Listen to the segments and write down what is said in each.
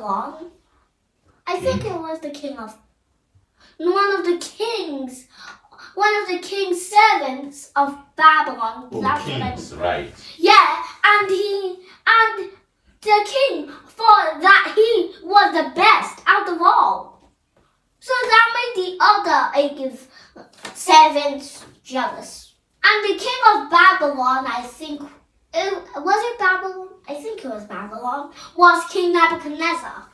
Babylon. I think it was the king of one of the king's servants of Babylon. Oh, That's kings, right. Yeah, and the king thought that he was the best out of all. So that made the other servants jealous. And the king of Babylon, I think, was it Babylon? I think it was Babylon, was King Nebuchadnezzar.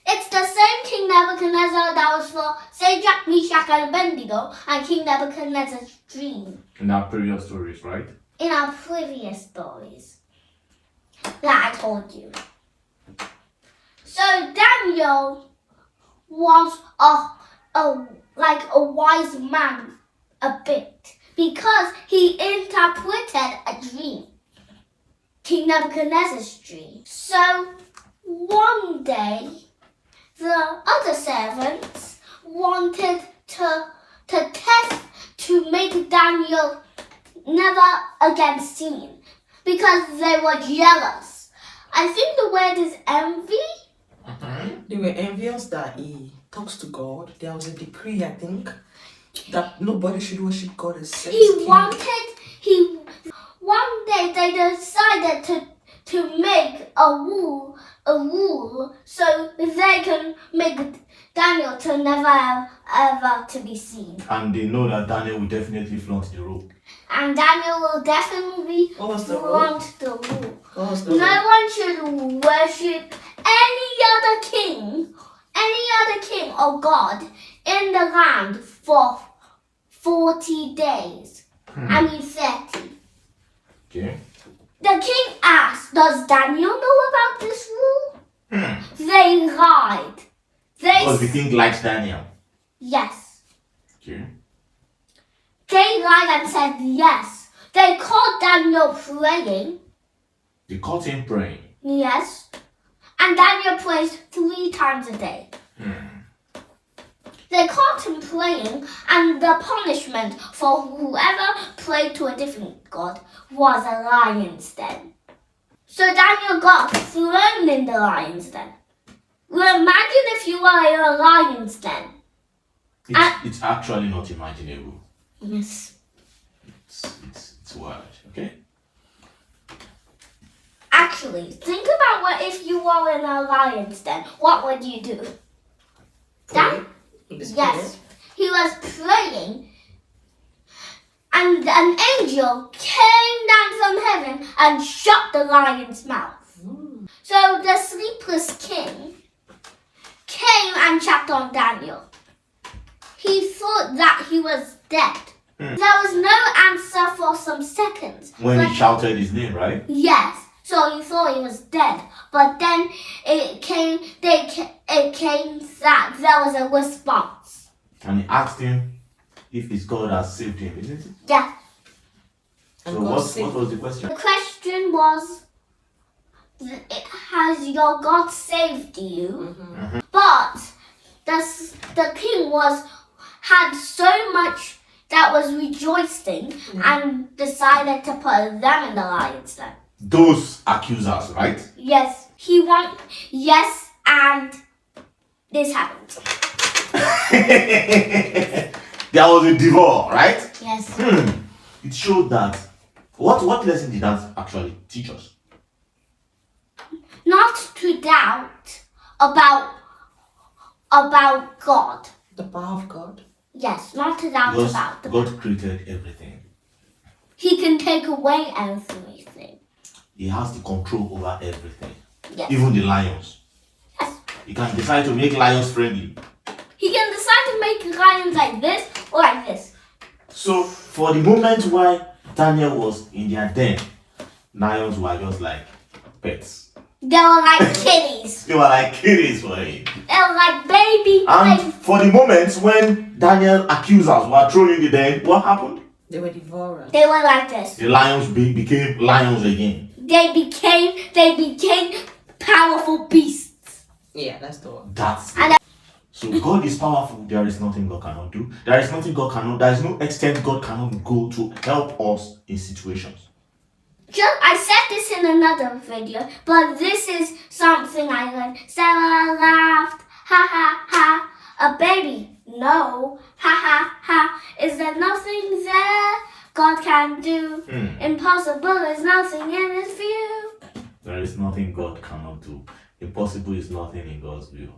It's the same King Nebuchadnezzar that was for Shadrach, Meshach, and Abednego and King Nebuchadnezzar's dream. In our previous stories, right? In our previous stories that I told you. So Daniel was a wise man a bit because he interpreted a dream. King Nebuchadnezzar's dream. So one day the other servants wanted to test to make Daniel never again seen because they were jealous. I think the word is envy. They were envious that he talks to God. There was a decree, I think, that nobody should worship God except One day they decided to make a rule so they can make Daniel to never ever to be seen. And they know that Daniel will definitely flaunt the rule. And Daniel will definitely flaunt the rule. No one should worship any other king or god in the land for 40 days. I mean 30. Okay. The king asked, does Daniel know about this rule? They lied. Because the king likes Daniel. Yes. Okay. They lied and said yes. They caught Daniel praying. They caught him praying. Yes. And Daniel prays 3 times a day. They caught him praying, and the punishment for whoever prayed to a different god was a lion's den. So Daniel got thrown in the lion's den. Well, imagine if you were in a lion's den. It's actually not imaginable. Yes. It's wild, okay? Actually, think about what if you were in a lion's den. What would you do? Yes. He was praying, and an angel came down from heaven and shut the lion's mouth. So the sleepless king came and checked on Daniel. He thought that he was dead. There was no answer for some seconds. When he shouted his name, right? Yes. So he thought he was dead. But then it came that there was a response. And he asked him if his God has saved him, isn't it? Yes. So what was the question? The question was, has your God saved you? But the king had so much that was rejoicing and decided to put them in the lion's den. Those accusers, right? Yes. Yes, and this happened. There was a divorce, right? Yes. It showed that. What lesson did that actually teach us? Not to doubt about God. The power of God. Yes, not to doubt Because about God created everything. He can take away everything. He has the control over everything. Yes. Even the lions. Yes. He can decide to make lions friendly. He can decide to make lions like this or like this. So for the moment while Daniel was in their den, lions were just like pets. They were like kitties. They were like kitties for him. They were like baby. And for the moments when Daniel accusers were thrown in the den, what happened? They were devourers. They were like this. The lions became lions again. They became powerful beasts. Yeah, that's the one. That's And it. So God is powerful. There is nothing God cannot do. There is no extent God cannot go to help us in situations. I said this in another video, but this is something I learned. Sarah laughed, ha ha ha. A baby, no, ha ha ha. Is there nothing there God can do? Impossible is nothing in His view. There is nothing God cannot do. Impossible is nothing in God's view.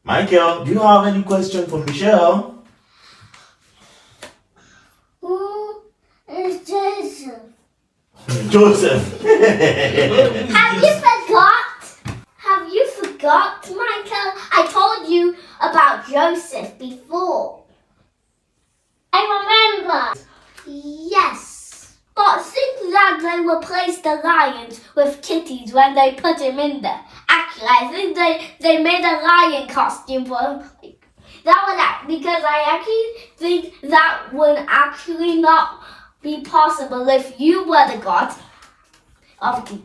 Michael, do you have any question for Michelle? Who is Jesus? Joseph. Have you forgot, Michael? I told you about Joseph before. I remember. Yes. But think that they replaced the lions with kitties when they put him in there. Actually, I think they made a lion costume for him. That would because I actually think that would actually not be possible if you were the god of the.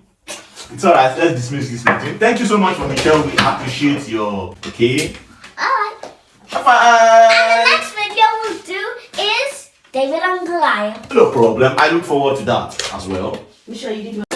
It's alright, let's dismiss this meeting. Thank you so much for Michelle. We appreciate your okay. Alright. Bye. And the next video we'll do is David and Goliath. No problem. I look forward to that as well. Michelle, you did